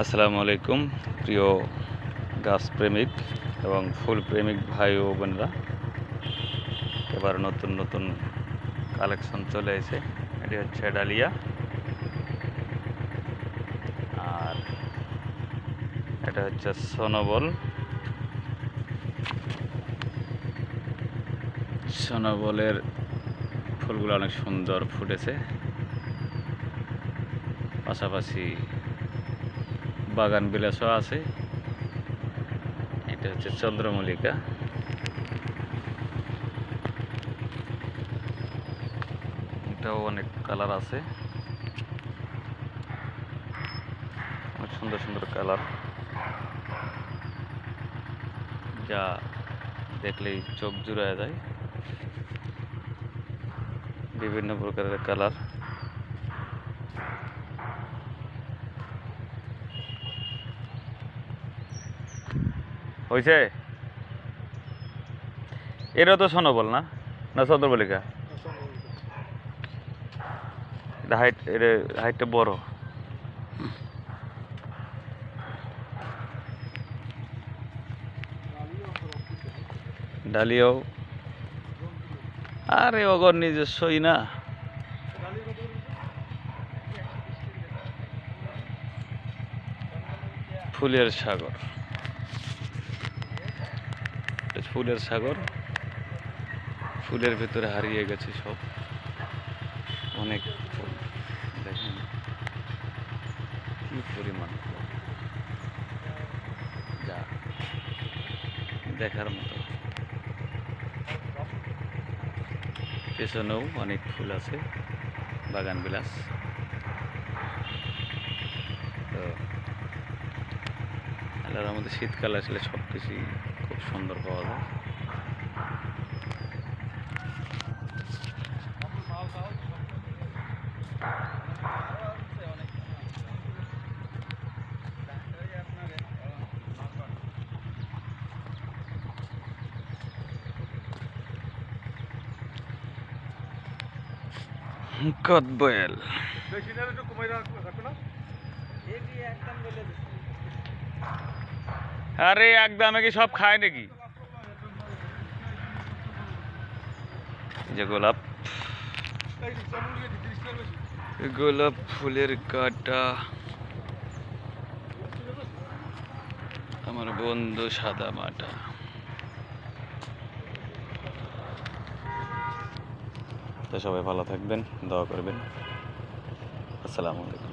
আসসালামু আলাইকুম প্রিয় গাছ প্রেমিক এবং ফুল প্রেমিক ভাই ও বোনেরা। এবার নতুন নতুন কালেকশন চলে এসেছে। এটি হচ্ছে ডালিয়া, আর এটা হচ্ছে সোনবল। সোনবলের ফুলগুলো অনেক সুন্দর ফুটেছে, পাশাপাশি বাগান বিলাসও আছে। এটা হচ্ছে চন্দ্রমল্লিকা। এটাও অনেক কালার আছে, অনেক সুন্দর সুন্দর কালার, যা দেখলেই চোখ জুড়ায় যায়। বিভিন্ন প্রকারের কালার। হয়েছে, এটা তো সোনবল না, না চন্দ্রমল্লিকা? এটা হাইটটা বড়। ডালিয়াও আরে অগর নিজস্বই না। ফুলের সাগর, ফুলের সাগর। ফুলের ভেতরে হারিয়ে গেছে সব, অনেক ফুল। দেখেন কি পরিমাণ ফুল, যা দেখার মতো। পেছনেও অনেক ফুল আছে, বাগান বিলাস। তো আল্লাহর মধ্যে শীতকাল আসলে সব কিছুই খুব সুন্দর পাওয়া যায়। কদবয়েল আরে একদমে কি সব খায় নাকি? যে গোলাপ, গোলাপ ফুলের কাটা আমার বন্ধু সাদা মাটা। তো সবাই ভালো থাকবেন, দোয়া করবেন। আসসালামু আলাইকুম।